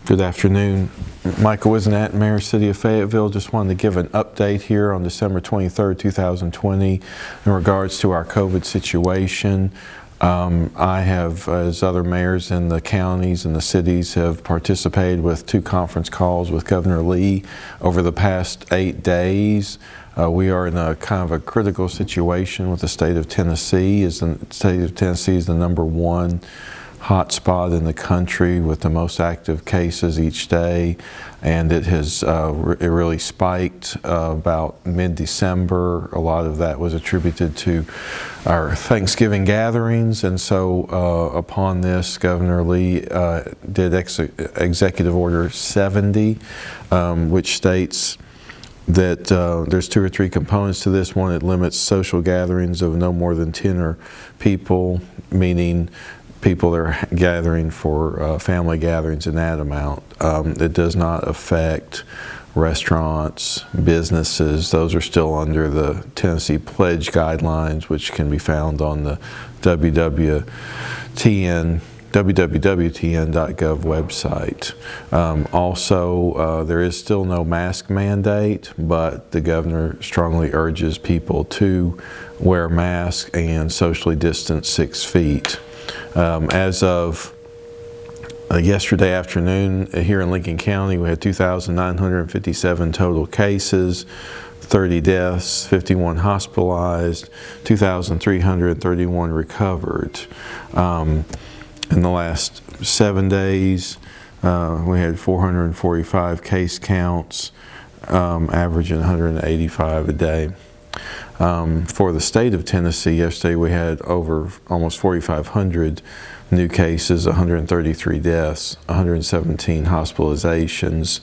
Good afternoon. Michael Whisenant, Mayor, City of Fayetteville. Just wanted to give an update here on December 23rd, 2020 in regards to our COVID situation. I have, as other mayors in the counties and the cities, have participated with 2 conference calls with Governor Lee over the past 8 days. We are in a kind of a critical situation with the state of Tennessee. The state of Tennessee is the #1 hotspot in the country with the most active cases each day, and it has it really spiked about mid-December. A lot of that was attributed to our Thanksgiving gatherings, and so upon this, Governor Lee did Executive Order 70, which states that there's 2 or 3 components to this. One, it limits social gatherings of no more than 10 people, meaning people that are gathering for family gatherings in that amount. It does not affect restaurants, businesses. Those are still under the Tennessee Pledge guidelines, which can be found on the www.tn.gov website. Also, there is still no mask mandate, but the governor strongly urges people to wear masks and socially distance 6 feet. As of yesterday afternoon here in Lincoln County, we had 2,957 total cases, 30 deaths, 51 hospitalized, 2,331 recovered. In the last 7 days, we had 445 case counts, averaging 185 a day. For the state of Tennessee, yesterday we had over almost 4,500 new cases, 133 deaths, 117 hospitalizations,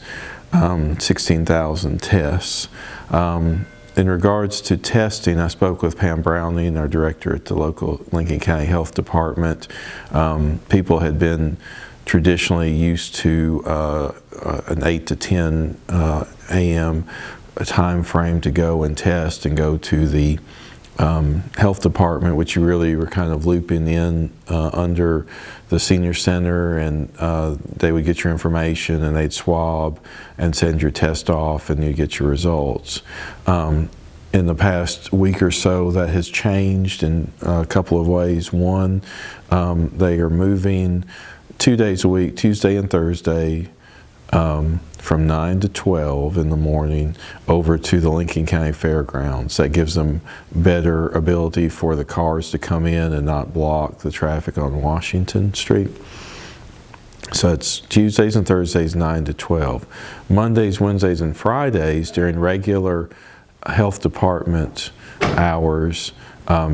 16,000 tests. In regards to testing, I spoke with Pam Browning, our director at the local Lincoln County Health Department. People had been traditionally used to an 8 to 10 a.m. a time frame to go and test and go to the health department, which you really were kind of looping in under the senior center, and they would get your information and they'd swab and send your test off and you get your results. In the past week or so, that has changed in a couple of ways. One, they are moving 2 days a week, Tuesday and Thursday, from 9 to 12 in the morning over to the Lincoln County Fairgrounds. That gives them better ability for the cars to come in and not block the traffic on Washington Street. So it's Tuesdays and Thursdays, 9 to 12. Mondays, Wednesdays, and Fridays during regular health department hours,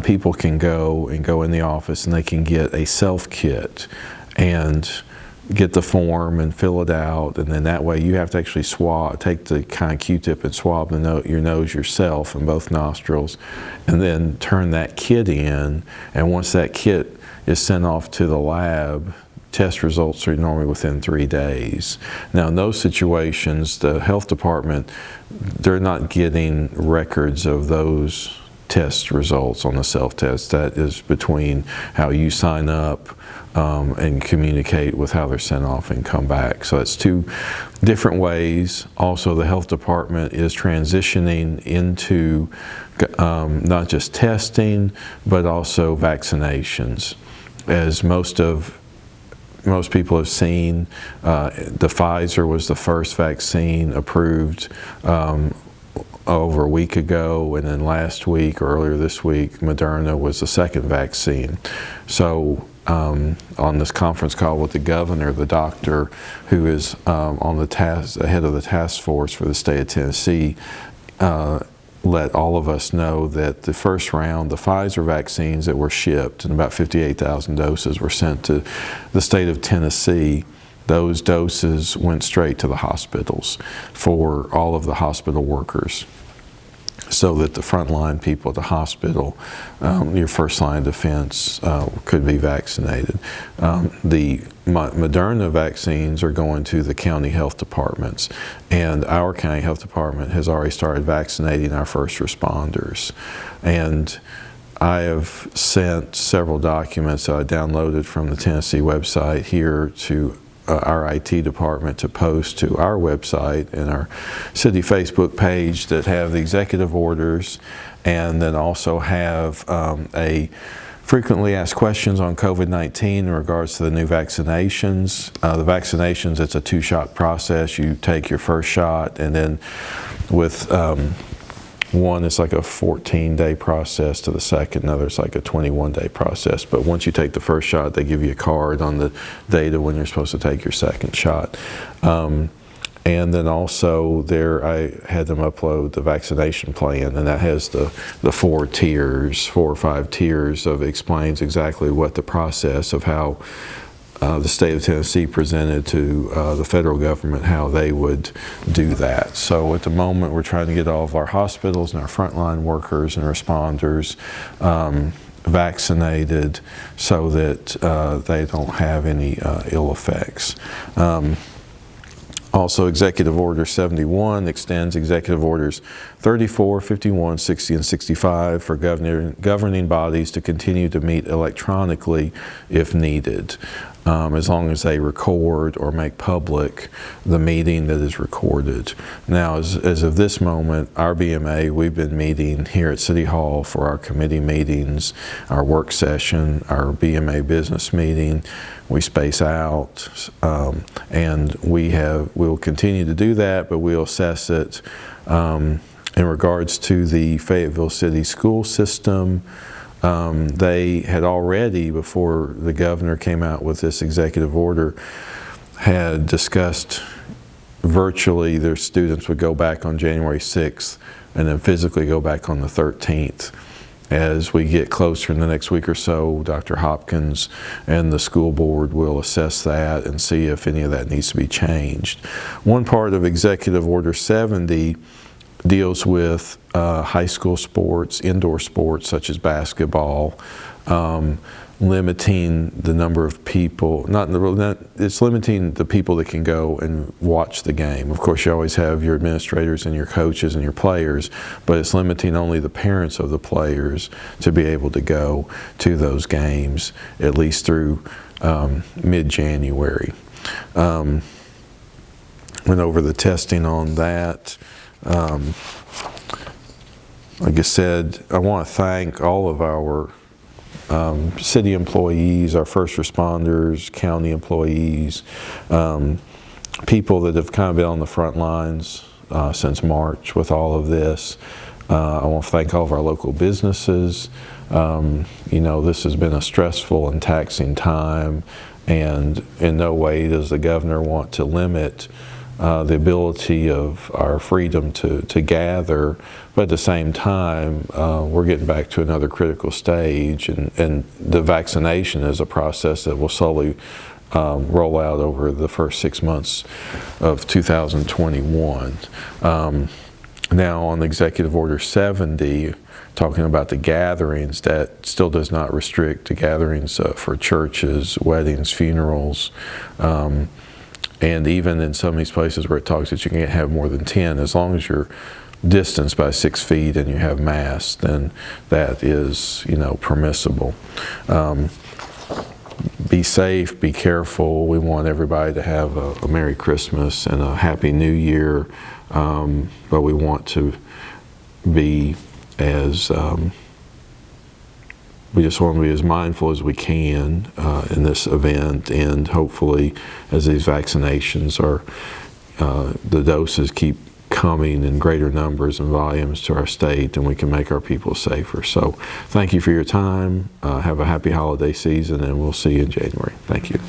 people can go in the office and they can get a self-kit and get the form and fill it out, and then that way you have to actually take the kind of Q-tip and swab your nose yourself in both nostrils, and then turn that kit in, and once that kit is sent off to the lab, test results are normally within 3 days. Now in those situations, the health department, they're not getting records of those test results on the self-test. That is between how you sign up and communicate with how they're sent off and come back. So it's 2 different ways. Also, the health department is transitioning into not just testing, but also vaccinations. As most people have seen, the Pfizer was the first vaccine approved over a week ago, and then last week or earlier this week, Moderna was the second vaccine. So on this conference call with the governor, the doctor who is on the head of the task force for the state of Tennessee, let all of us know that the first round, the Pfizer vaccines that were shipped, and about 58,000 doses were sent to the state of Tennessee. Those doses went straight to the hospitals for all of the hospital workers, so that the frontline people at the hospital, your first line of defense, could be vaccinated. The Moderna vaccines are going to the county health departments, and our county health department has already started vaccinating our first responders. And I have sent several documents that I downloaded from the Tennessee website here to our IT department to post to our website and our city Facebook page that have the executive orders, and then also have a frequently asked questions on COVID-19 in regards to the new vaccinations. The vaccinations, it's a 2-shot process. You take your first shot, and then with one, it's like a 14-day process to the second. Another, it's like a 21-day process. But once you take the first shot, they give you a card on the data when you're supposed to take your second shot. And then also there, I had them upload the vaccination plan, and that has the 4 or 5 tiers of explains exactly what the process of how the state of Tennessee presented to the federal government how they would do that. So at the moment, we're trying to get all of our hospitals and our frontline workers and responders vaccinated so that they don't have any ill effects. Also, Executive Order 71 extends Executive Orders 34, 51, 60, and 65 for governing bodies to continue to meet electronically if needed, as long as they record or make public the meeting that is recorded. Now, as of this moment, our BMA, we've been meeting here at City Hall for our committee meetings, our work session, our BMA business meeting. We space out, and we'll continue to do that, but we'll assess it in regards to the Fayetteville City school system. They had already, before the governor came out with this executive order, had discussed virtually their students would go back on January 6th and then physically go back on the 13th. As we get closer in the next week or so, Dr. Hopkins and the school board will assess that and see if any of that needs to be changed. One part of Executive Order 70 deals with high school sports, indoor sports such as basketball, limiting the number of people, it's limiting the people that can go and watch the game. Of course, you always have your administrators and your coaches and your players, but it's limiting only the parents of the players to be able to go to those games, at least through mid-January. Went over the testing on that. Like I said, I want to thank all of our city employees, our first responders, county employees, people that have kind of been on the front lines since March with all of this. I want to thank all of our local businesses. You know, this has been a stressful and taxing time, and in no way does the governor want to limit the ability of our freedom to gather, but at the same time, we're getting back to another critical stage, and the vaccination is a process that will slowly roll out over the first 6 months of 2021. Now on Executive Order 70, talking about the gatherings, that still does not restrict the gatherings for churches, weddings, funerals, and even in some of these places where it talks that you can't have more than 10, as long as you're distanced by 6 feet and you have masks, then that is, you know, permissible. Be safe, be careful. We want everybody to have a Merry Christmas and a Happy New Year, but we want to be as we just want to be as mindful as we can in this event, and hopefully as these vaccinations are, the doses keep coming in greater numbers and volumes to our state, and we can make our people safer. So thank you for your time. Have a happy holiday season, and we'll see you in January. Thank you.